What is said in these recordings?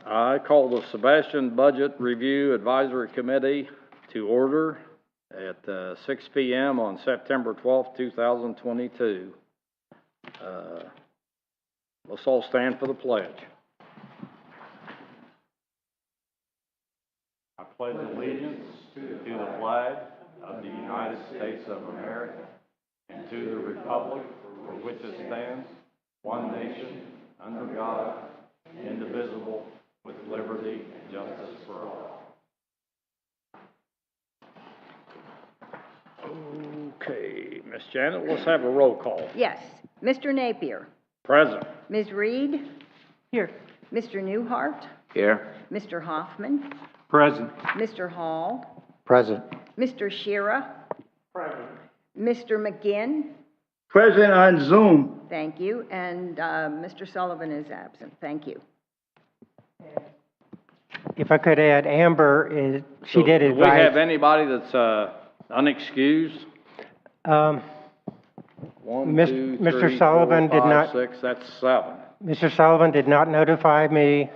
I call the Sebastian Budget Review Advisory Committee to order at 6 p.m. on September 12th, 2022. Let's all stand for the pledge. I pledge allegiance to the flag of the United States of America and to the republic for which it stands, one nation, under God, indivisible, with liberty and justice for all. Okay, Miss Janet, let's have a roll call. Yes. Mr. Napier. Present. Ms. Reed. Here. Mr. Newhart. Here. Mr. Hoffman. Present. Mr. Hall. Present. Mr. Shira. Present. Mr. McGinn. Present on Zoom. Thank you. And Mr. Sullivan is absent. Thank you. If I could add, Amber she did advise. Do we have anybody that's unexcused? One, two, Mr. three, Sullivan four, did five, not. 6. That's 7. Mr. Sullivan did not notify me.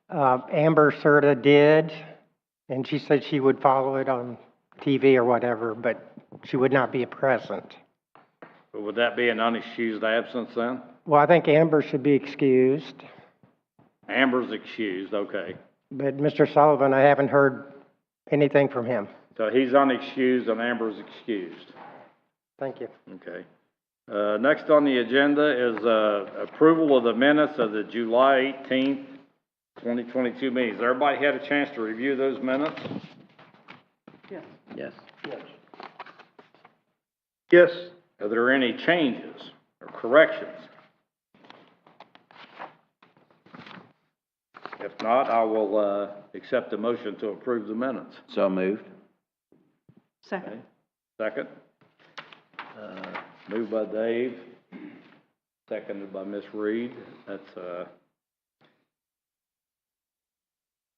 Amber Serta did, and she said she would follow it on TV or whatever, but she would not be present. But would that be an unexcused absence then? Well, I think Amber should be excused. Amber's excused, okay. But Mr. Sullivan, I haven't heard anything from him. So he's unexcused and Amber's excused. Thank you. Okay. Next on the agenda is approval of the minutes of the July 18th, 2022 meetings. Everybody had a chance to review those minutes? Yes. Yes. Yes. Are there any changes or corrections? If not, I will accept the motion to approve the minutes. So moved. Second. Okay. Second. Moved by Dave, seconded by Miss Reed. That's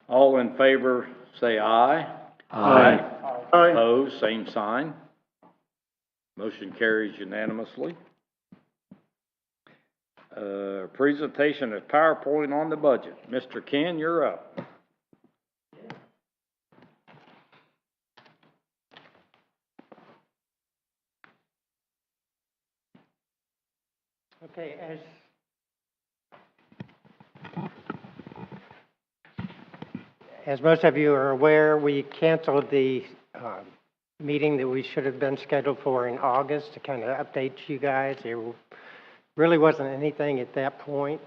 all in favor, say aye. Aye. Aye. Opposed, same sign. Motion carries unanimously. Presentation of PowerPoint on the budget. Mr. Ken, you're up. Okay, as most of you are aware, we canceled the meeting that we should have been scheduled for in August to kind of update you guys. There really wasn't anything at that point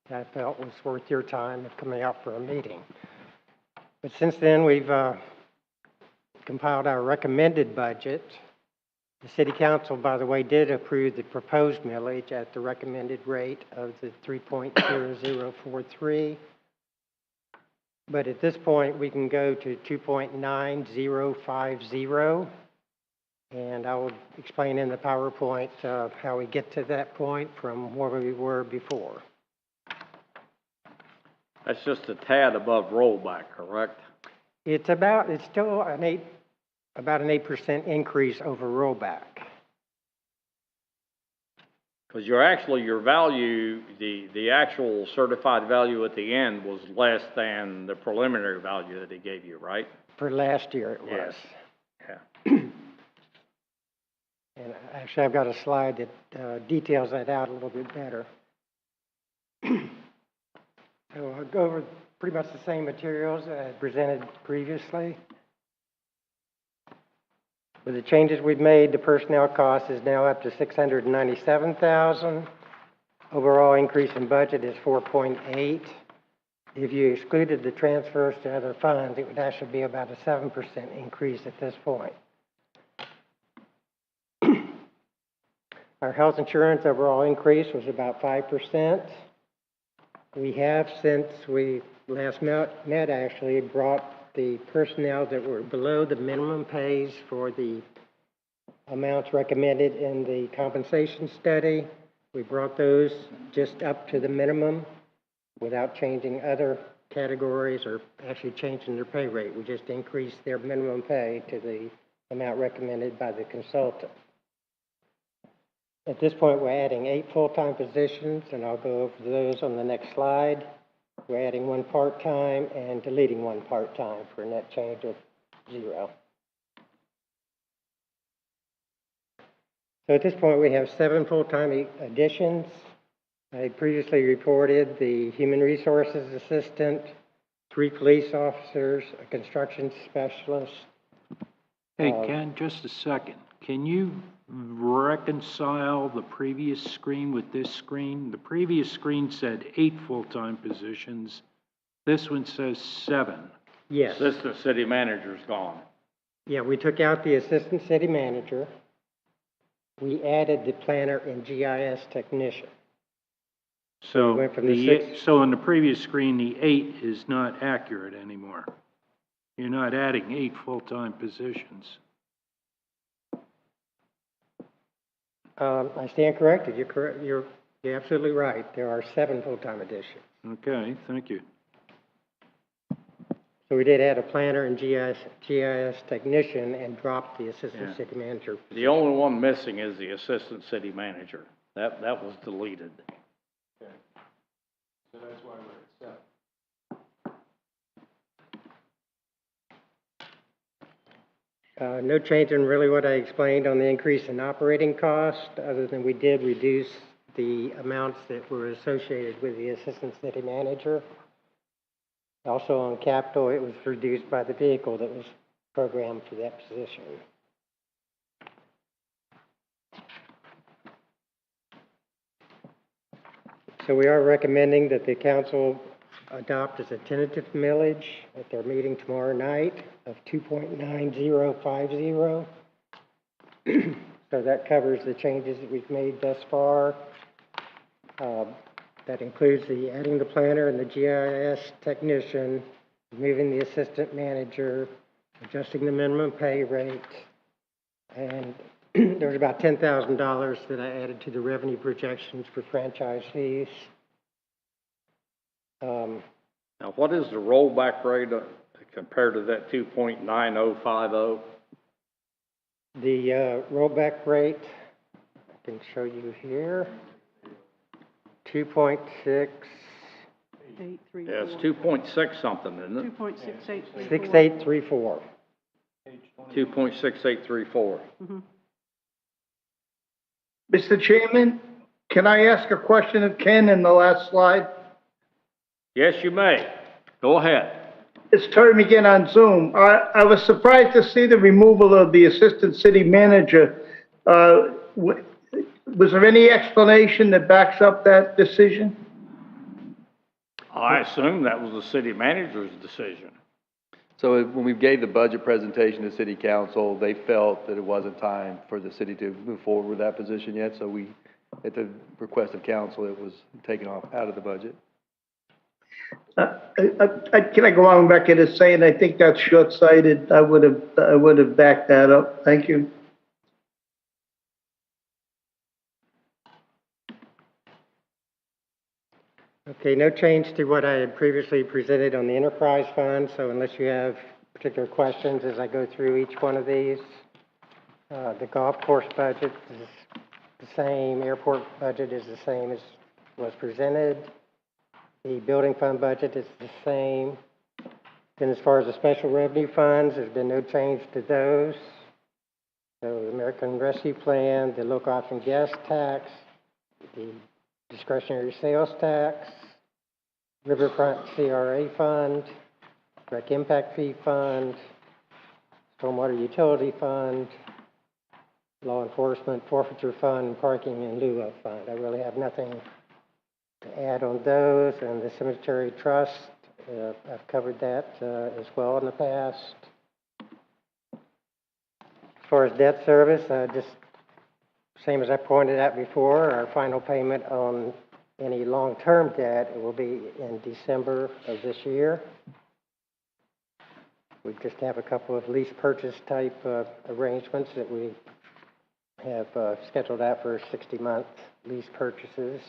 that I felt was worth your time of coming out for a meeting. But since then, we've compiled our recommended budget. The City Council, by the way, did approve the proposed millage at the recommended rate of the 3.0043. But at this point, we can go to 2.9050. And I will explain in the PowerPoint how we get to that point from where we were before. That's just a tad above rollback, correct? It's still about an 8% increase over rollback. Because your value, the actual certified value at the end was less than the preliminary value that he gave you, right? For last year, it was. Yes. Yeah. And actually, I've got a slide that details that out a little bit better. So I'll go over pretty much the same materials as presented previously. With the changes we've made, the personnel cost is now up to $697,000. Overall increase in budget is 4.8. If you excluded the transfers to other funds, it would actually be about a 7% increase at this point. Our health insurance overall increase was about 5%. We have, since we last met, actually brought the personnel that were below the minimum pays for the amounts recommended in the compensation study. We brought those just up to the minimum without changing other categories or actually changing their pay rate. We just increased their minimum pay to the amount recommended by the consultant. At this point, we're adding 8 full-time positions, and I'll go over those on the next slide. We're adding one part-time and deleting one part-time for a net change of 0. So at this point, we have 7 full-time additions. I previously reported the human resources assistant, 3 police officers, a construction specialist. Hey, Ken, just a second. Can you reconcile the previous screen with this screen? The previous screen said 8 full-time positions. This one says 7. Yes. Assistant city manager's gone. Yeah, we took out the assistant city manager. We added the planner and GIS technician. So, went from the 6 so on the previous screen, the 8 is not accurate anymore. You're not adding 8 full-time positions. I stand corrected. You're absolutely right. There are 7 full-time additions. Okay, thank you. So we did add a planner and GIS technician and dropped the assistant Yeah. city manager. The only one missing is the assistant city manager. That was deleted. So that's why we're at 7. No change in really what I explained on the increase in operating cost, other than we did reduce the amounts that were associated with the assistant city manager. Also on capital, it was reduced by the vehicle that was programmed for that position. So we are recommending that the council adopt as a tentative millage at their meeting tomorrow night of 2.9050. So that covers the changes that we've made thus far. That includes adding the planner and the GIS technician, removing the assistant manager, adjusting the minimum pay rate, and there's about $10,000 that I added to the revenue projections for franchise fees. Now, what is the rollback rate compared to that 2.9050? The rollback rate, I can show you here, 2.6. 834. Yeah, it's 2.6 something, isn't it? 2.6834. 6834. 2.6834. Mr. Chairman, can I ask a question of Ken in the last slide? Yes, you may. Go ahead. It's Terry again on Zoom. I was surprised to see the removal of the assistant city manager. Was there any explanation that backs up that decision? I assume that was the city manager's decision. So when we gave the budget presentation to city council, they felt that it wasn't time for the city to move forward with that position yet. So we, at the request of council, it was taken off out of the budget. Can I go on record as saying I think that's short-sighted? I would have backed that up. Thank you. Okay, no change to what I had previously presented on the enterprise fund, so unless you have particular questions as I go through each one of these. The golf course budget is the same, airport budget is the same as was presented. The building fund budget is the same. Then as far as the special revenue funds, there's been no change to those. So the American Rescue Plan, the local option gas tax, the discretionary sales tax, Riverfront CRA fund, direct impact fee fund, stormwater utility fund, law enforcement forfeiture fund, parking in lieu of fund. I really have nothing to add on those. And the cemetery trust, I've covered that as well in the past. As far as debt service, just same as I pointed out before, our final payment on any long-term debt will be in December of this year. We just have a couple of lease purchase type arrangements that we have scheduled out for 60-month lease purchases.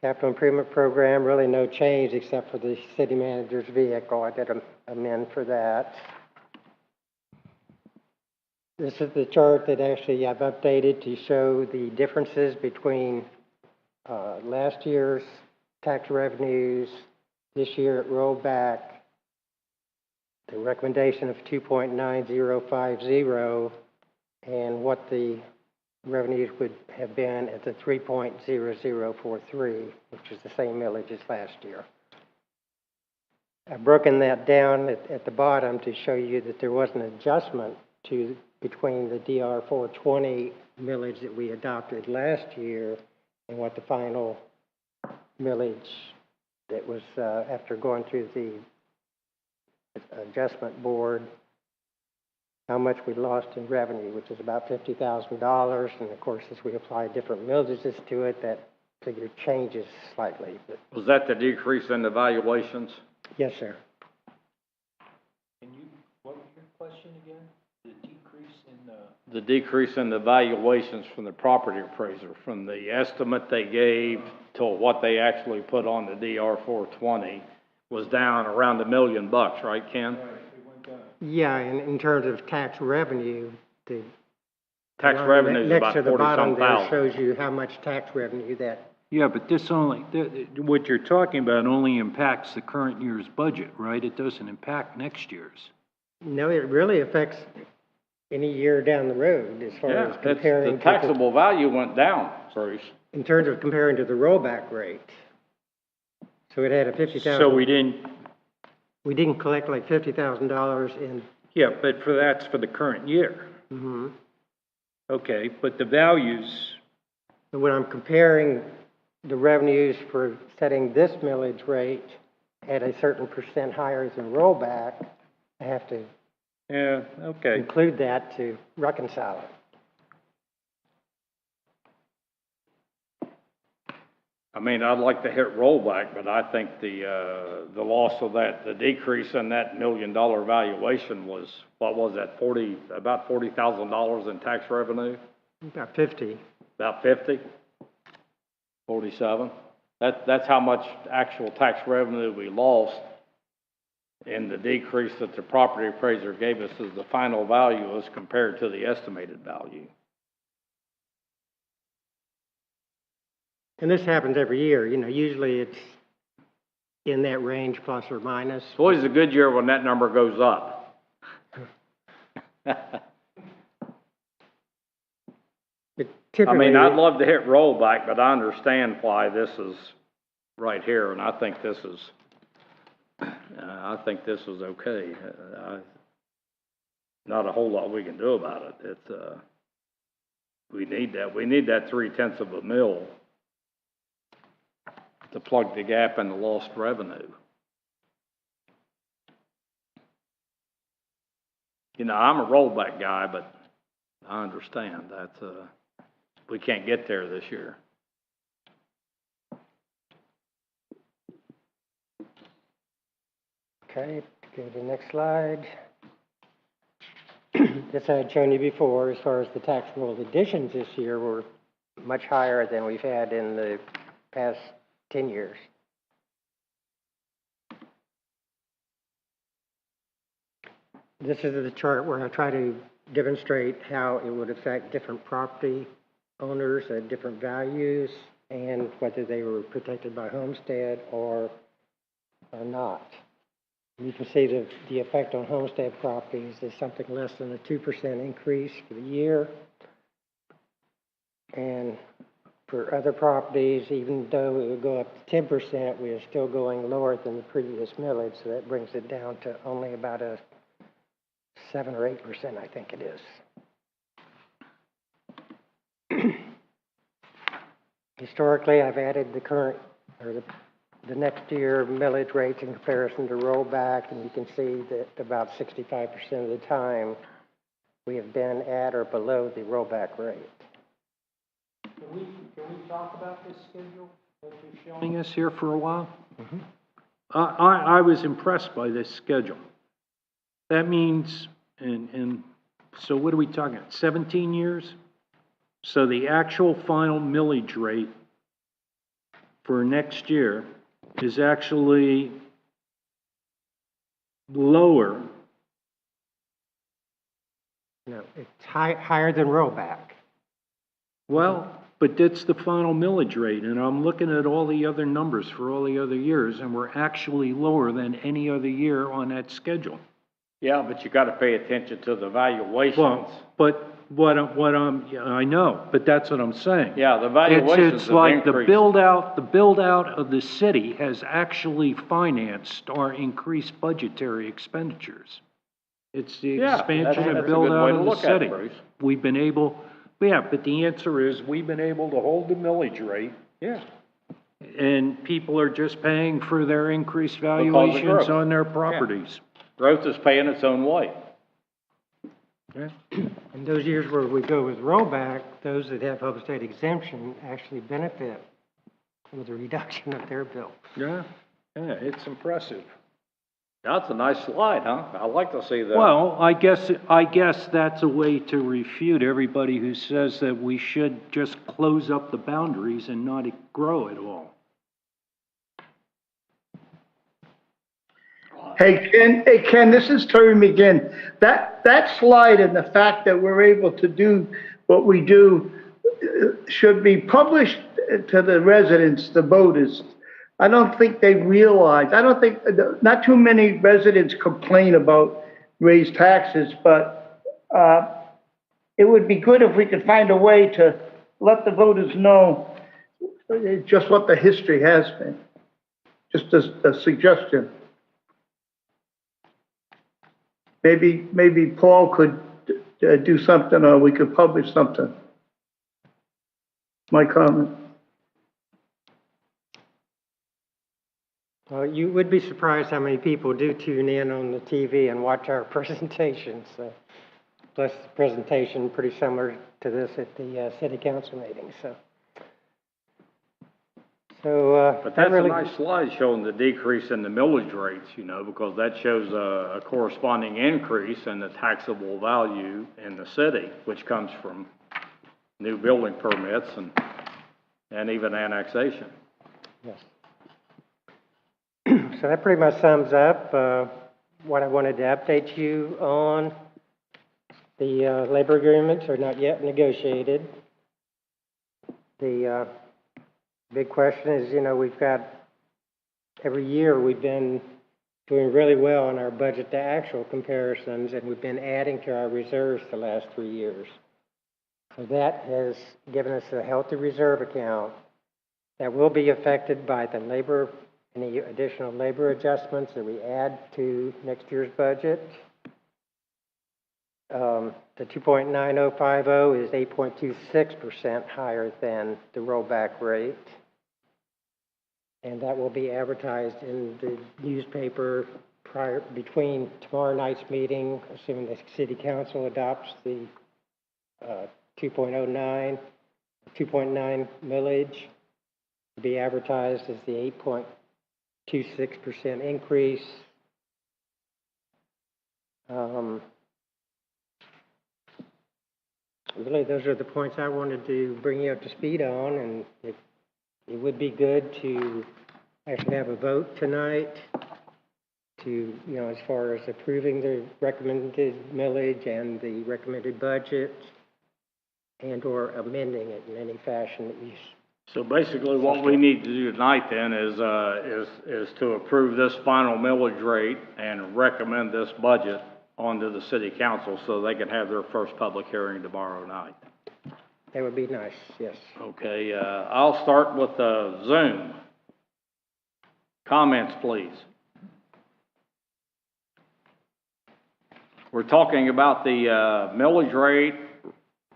Capital improvement program, really no change except for the city manager's vehicle. I did amend for that. This is the chart that actually I've updated to show the differences between last year's tax revenues this year at rollback, the recommendation of 2.9050, and what the revenues would have been at the 3.0043, which is the same millage as last year. I've broken that down at the bottom to show you that there was an adjustment between the DR 420 millage that we adopted last year and what the final millage that was after going through the adjustment board, how much we lost in revenue, which is about $50,000. And of course, as we apply different millages to it, that figure changes slightly. But Was that the decrease in the valuations? yes, sir. Can you, what was your question again? The decrease in the... The decrease in the valuations from the property appraiser, from the estimate they gave to what they actually put on the DR 420 was down around $1 million, right, Ken? Yeah, and in terms of tax revenue, the Tax line revenue is next about to the bottom $40-some there thousand. shows you how much tax revenue that. Yeah, but this only, what you're talking about only impacts the current year's budget, right? It doesn't impact next year's. No, it really affects any year down the road as far Yeah, as it's, comparing the to taxable value went down, Bruce. in terms of comparing to the rollback rate. So it had a $50,000. So we didn't, We didn't collect like $50,000 in. yeah, but that's for the current year. Mm-hmm. Okay, but the values, So when I'm comparing the revenues for setting this millage rate at a certain percent higher than rollback, I have to yeah, okay. include that to reconcile it. I mean, I'd like to hit rollback, but I think the loss of that, the decrease in that $1 million valuation was, what was that, about $40,000 in tax revenue? About 50. About 50? 47? That's how much actual tax revenue we lost, and the decrease that the property appraiser gave us as the final value as compared to the estimated value. And this happens every year, you know, usually it's in that range plus or minus. It's always a good year when that number goes up. But I typically, mean, I'd love to hit rollback, but I understand why this is right here, and I think this is okay. Not a whole lot we can do about it. It's, we need that 0.3 of a mil to plug the gap in the lost revenue. You know, I'm a rollback guy, but I understand that's, we can't get there this year. okay, go to the next slide. This I had shown you before as far as the tax roll additions this year were much higher than we've had in the past 10 years. This is the chart where I try to demonstrate how it would affect different property owners at different values and whether they were protected by homestead or not. You can see the effect on homestead properties is something less than a 2% increase for the year. And for other properties, even though it would go up to 10%, we are still going lower than the previous millage, so that brings it down to only about a 7 or 8%, I think it is. Historically, I've added the current, or the next year millage rates in comparison to rollback, and you can see that about 65% of the time, we have been at or below the rollback rate. Can we talk about this schedule that you're showing us here for a while? Mm-hmm. I was impressed by this schedule. That means, and so what are we talking about, 17 years? So the actual final millage rate for next year is actually lower. No, it's higher than rollback. Well, but that's the final millage rate, and I'm looking at all the other numbers for all the other years, and we're actually lower than any other year on that schedule. Yeah, but you gotta pay attention to the valuations. Well, but yeah, I know, but that's what I'm saying. Yeah, the valuations It's have like the increased. build out of the city has actually financed our increased budgetary expenditures. It's the Yeah, expansion that's and a build good out way to of the look at it, city. Bruce. We've been able, yeah, but the answer is, we've been able to hold the millage rate, Yeah. and people are just paying for their increased growth. valuations on their properties. Growth is paying its own way. Yeah. In those years where we go with rollback, those that have homestead exemption actually benefit with a reduction of their bill. Yeah, yeah, it's impressive. That's a nice slide, huh? I'd like to see that. Well, I guess that's a way to refute everybody who says that we should just close up the boundaries and not grow at all. Hey, Ken, this is Terry McGinn. That slide and the fact that we're able to do what we do should be published to the residents, the voters. I don't think they realize, not too many residents complain about raised taxes, but it would be good if we could find a way to let the voters know just what the history has been. Just a suggestion. Maybe Paul could do something, or we could publish something. My comment. Well, you would be surprised how many people do tune in on the TV and watch our presentations. Plus, the presentation pretty similar to this at the city council meeting. But that's a nice slide showing the decrease in the millage rates, you know, because that shows a corresponding increase in the taxable value in the city, which comes from new building permits and even annexation. Yes. So that pretty much sums up what I wanted to update you on. The labor agreements are not yet negotiated. The big question is, you know, every year we've been doing really well on our budget to actual comparisons, and we've been adding to our reserves the last 3 years. So that has given us a healthy reserve account that will be affected by the any additional labor adjustments that we add to next year's budget. The 2.9050 is 8.26% higher than the rollback rate. And that will be advertised in the newspaper between tomorrow night's meeting, assuming the city council adopts the 2.09 millage, to be advertised as the 8.26% increase. Really, those are the points I wanted to bring you up to speed on, and it would be good to actually have a vote tonight to, you know, as far as approving the recommended millage and the recommended budget, and or amending it in any fashion that you. So basically what we need to do tonight then is to approve this final millage rate and recommend this budget onto the city council so they can have their first public hearing tomorrow night. That would be nice, yes. Okay, I'll start with Zoom. Comments, please. We're talking about the millage rate,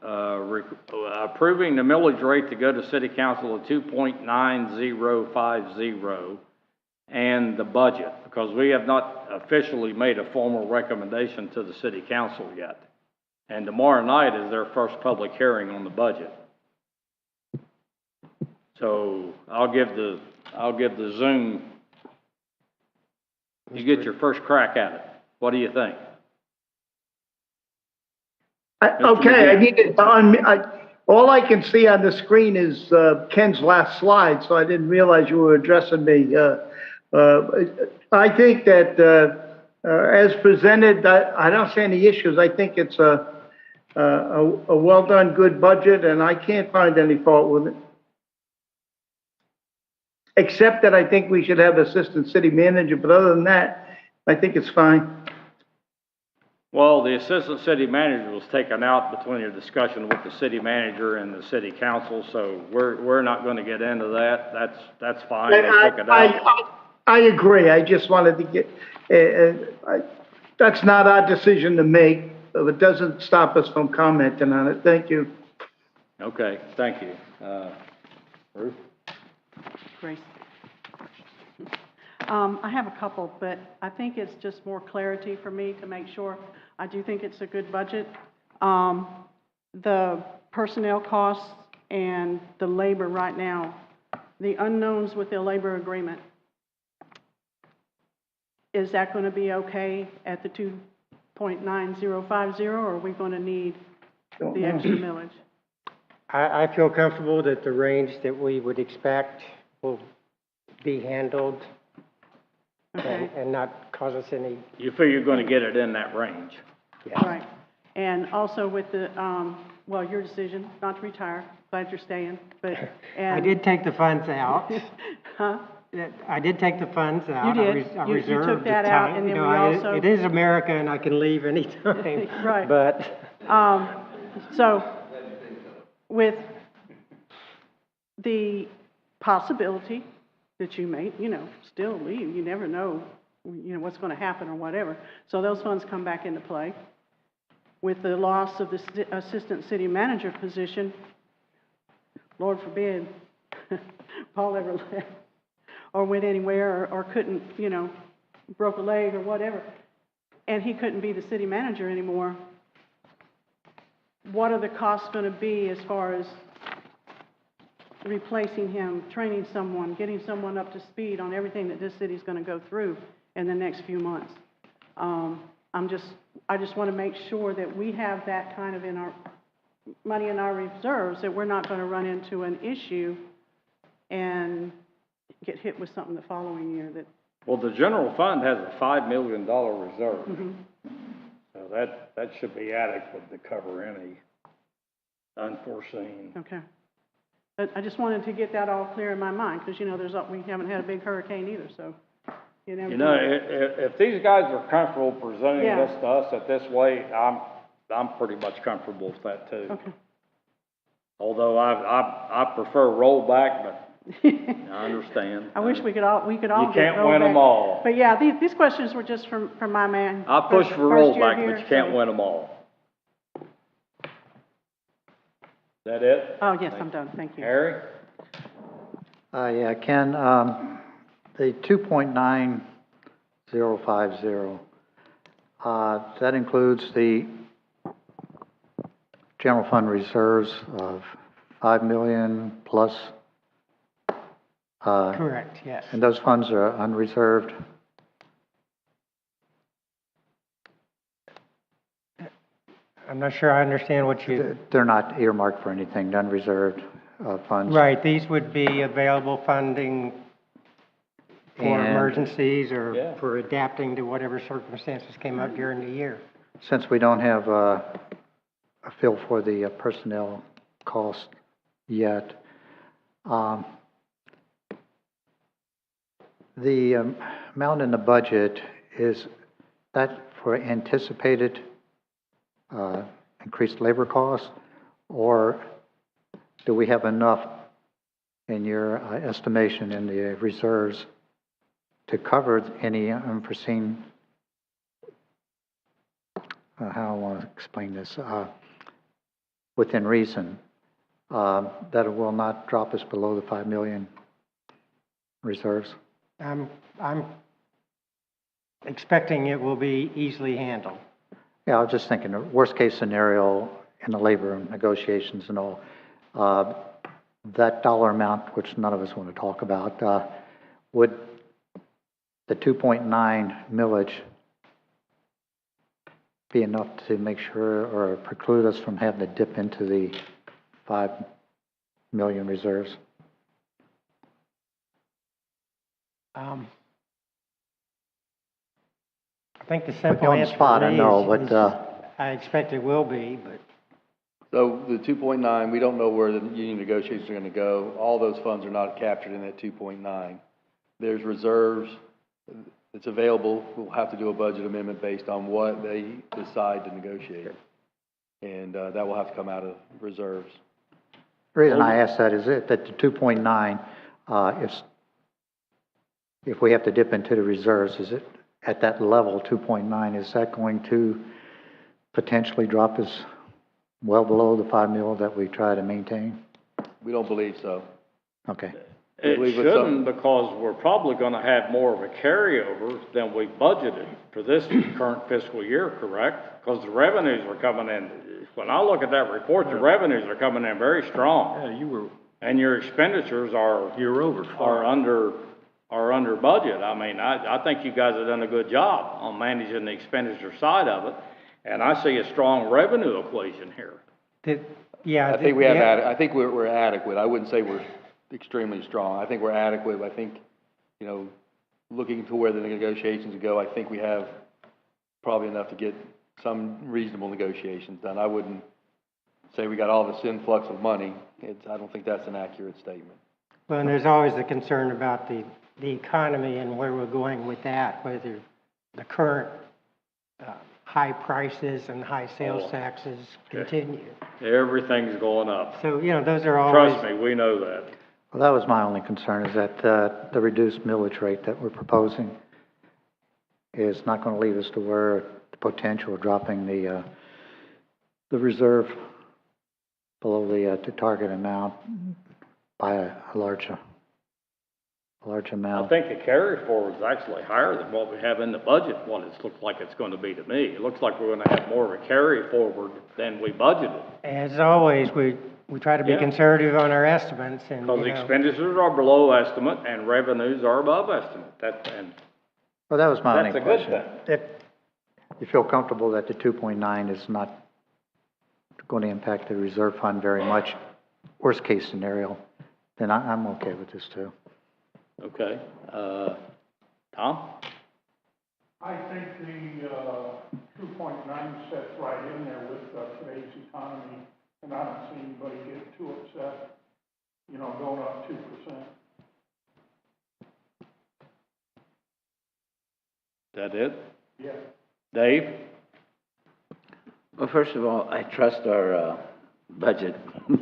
approving the millage rate to go to city council at 2.9050 and the budget, because we have not officially made a formal recommendation to the city council yet. And tomorrow night is their first public hearing on the budget. So I'll give the Zoom, you get your first crack at it. What do you think? Okay, I need it all I can see on the screen is Ken's last slide, so I didn't realize you were addressing me. I think that as presented, I don't see any issues. I think it's a a well-done, good budget, and I can't find any fault with it. Except that I think we should have assistant city manager, but other than that, I think it's fine. Well, the assistant city manager was taken out between a discussion with the city manager and the city council, so we're not gonna get into that. That's fine, they took it out. I agree, I just wanted to get, that's not our decision to make, but it doesn't stop us from commenting on it, thank you. Okay, thank you. Ruth? Grace. I have a couple, but I think it's just more clarity for me to make sure. I do think it's a good budget. The personnel costs and the labor right now, the unknowns with the labor agreement, is that going to be okay at the 2.9050, or are we going to need the extra millage? I feel comfortable that the range that we would expect will be handled Okay. and not cause us any, You figure you're gonna get it in that range? Right. And also with the, well, your decision not to retire, glad you're staying, but, and. I did take the funds out. Huh? I did take the funds out. You I did. I You reserved took the that out, time. and You then know, we I- also. It is America and I can leave anytime. Right. But So, with the possibility that you may, still leave, you never know, what's going to happen or whatever. So those funds come back into play. With the loss of the assistant city manager position, Lord forbid, Paul ever left or went anywhere or couldn't, broke a leg or whatever, and he couldn't be the city manager anymore. What are the costs going to be as far as replacing him, training someone, getting someone up to speed on everything that this city's going to go through in the next few months? I just want to make sure that we have that kind of in our money in our reserves, that we're not going to run into an issue and get hit with something the following year that. Well, the general fund has a $5 million reserve. Mm-hmm. So that should be adequate to cover any unforeseen. Okay. But I just wanted to get that all clear in my mind, because, we haven't had a big hurricane either, so you never know. If these guys are comfortable presenting Yeah. this to us at this way, I'm pretty much comfortable with that too. Okay. Although I prefer rollback, but I understand. I wish we could all You get can't rollback. win them all. But yeah, these questions were just from my man. I push for First year rollback, here, but you can't so- win them all. Is that it? Oh, yes, I'm done, thank you. Harry? Yeah, Ken, the 2.9050, that includes the general fund reserves of 5 million plus, correct, yes. and those funds are unreserved. I'm not sure I understand what you, They're not earmarked for anything, unreserved funds. right, these would be available funding for And- emergencies or Yeah. for adapting to whatever circumstances came up during the year. Since we don't have a feel for the personnel cost yet, the amount in the budget, is that for anticipated increased labor costs, or do we have enough in your estimation in the reserves to cover any unforeseen, how I want to explain this, within reason, that it will not drop us below the 5 million reserves? I'm expecting it will be easily handled. Yeah, I was just thinking, worst case scenario in the labor negotiations and all, that dollar amount, which none of us want to talk about, would the 2.9 millage be enough to make sure or preclude us from having to dip into the 5 million reserves? I think the Put you simple on the answer spot, for I me know, is but, I expect it will be, but So the 2.9, we don't know where the union negotiations are gonna go. All those funds are not captured in that 2.9. There's reserves that's available. We'll have to do a budget amendment based on what they decide to negotiate. And, that will have to come out of reserves. The reason I ask that is that the 2.9, if we have to dip into the reserves, is it at that level, 2.9, is that going to potentially drop us well below the 5 mil that we try to maintain? We don't believe so. Okay. It believe it's shouldn't, because we're probably gonna have more of a carryover than we budgeted for this current fiscal year, correct? Because the revenues are coming in, when I look at that report, the revenues are coming in very strong. Yeah, you were, And your expenditures are, you're over are under budget. I mean, I think you guys have done a good job on managing the expenditure side of it. And I see a strong revenue equation here. Yeah. I think we have, I think we're adequate. I wouldn't say we're extremely strong. I think we're adequate. I think, you know, looking to where the negotiations go, I think we have probably enough to get some reasonable negotiations done. I wouldn't say we got all this influx of money. I don't think that's an accurate statement. Well, and there's always the concern about the economy and where we're going with that, whether the current high prices and high sales taxes continue. Everything's going up. So, you know, those are always... Trust me, we know that. Well, that was my only concern, is that the reduced millage rate that we're proposing is not going to leave us to where the potential of dropping the reserve below the target amount by a large amount. I think the carry forward is actually higher than what we have in the budget, what it looks like it's going to be to me. It looks like we're going to have more of a carry forward than we budgeted. As always, we try to be Yeah. conservative on our estimates and, Because you know, expenditures are below estimate and revenues are above estimate. Well, that was my only That's a good question. thing. If you feel comfortable that the 2.9 is not going to impact the reserve fund very much, worst case scenario, then I'm okay with this too. Okay. Tom? I think the 2.9 sets right in there with today's economy, and I don't see anybody get too upset, you know, going up 2%. That it? Yeah. Dave? Well, first of all, I trust our budget,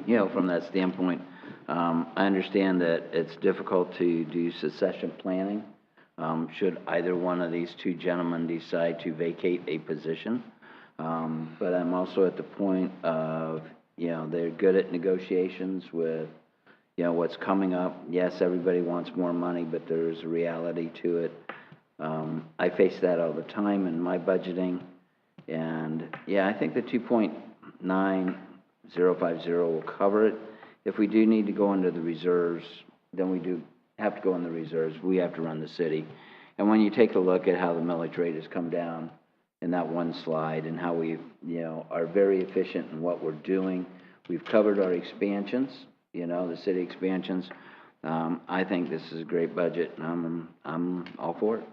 you know, from that standpoint. I understand that it's difficult to do succession planning, should either one of these two gentlemen decide to vacate a position. But I'm also at the point of, you know, they're good at negotiations with, you know, what's coming up. Yes, everybody wants more money, but there's a reality to it. I face that all the time in my budgeting. And yeah, I think the 2.9050 will cover it. If we do need to go into the reserves, then we do have to go in the reserves. We have to run the city. And when you take a look at how the millage rate has come down in that one slide and how we, you know, are very efficient in what we're doing, we've covered our expansions, you know, the city expansions. I think this is a great budget, and I'm all for it.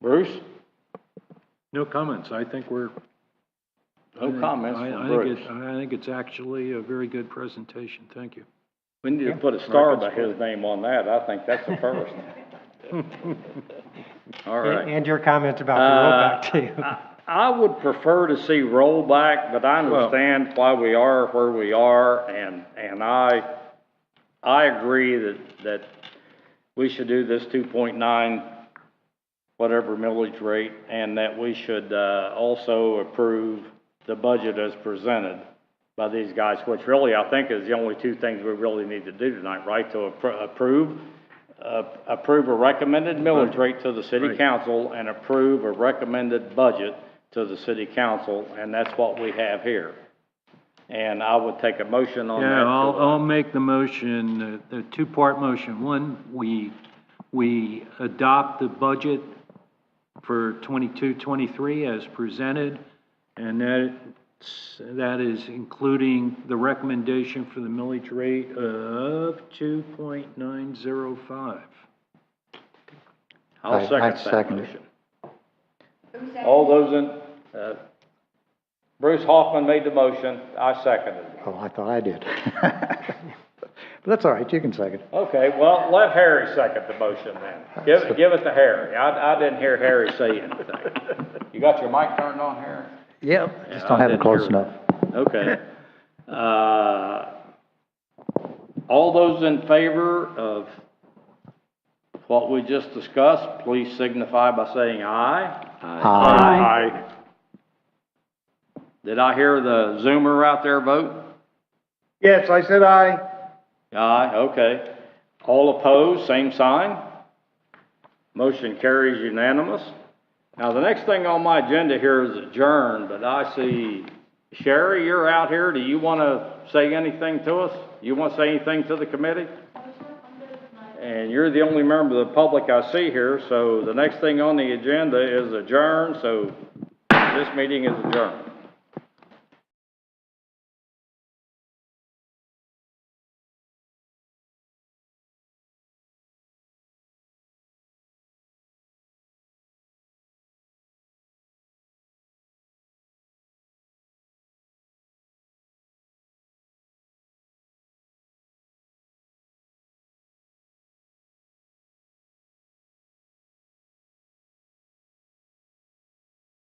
Bruce? no comments. I think we're. No comments from I Bruce. think it's actually a very good presentation. Thank you. We need to put a star by his name on that. I think that's a first. All right. and your comments about the rollback too. I would prefer to see rollback, but I understand why we are where we are, and I agree that we should do this 2.9 whatever millage rate, and that we should also approve the budget as presented by these guys, which really I think is the only two things we really need to do tonight, right? To approve a recommended millage rate to the city council and approve a recommended budget to the city council, and that's what we have here. And I would take a motion on that. Yeah, I'll make the motion, the two-part motion. One, we adopt the budget for 22-23 as presented, and that is including the recommendation for the millage rate of 2.905. I'll second that second it. motion. All those in, Bruce Hoffman made the motion, I seconded it. Oh, I thought I did. But that's all right, you can second. Okay, well, let Harry second the motion then. Give it to Harry. I didn't hear Harry say anything. You got your mic turned on, Harry? Yep. Just Yeah, don't I have it didn't close hear enough. Okay. All those in favor of what we just discussed, please signify by saying aye. Aye. Did I hear the Zoomer out there vote? Yes, I said aye. Aye, okay. All opposed, same sign. Motion carries unanimous. Now, the next thing on my agenda here is adjourn, but I see Sherry, you're out here. Do you want to say anything to us? You want to say anything to the committee? And you're the only member of the public I see here, so the next thing on the agenda is adjourn, so this meeting is adjourned.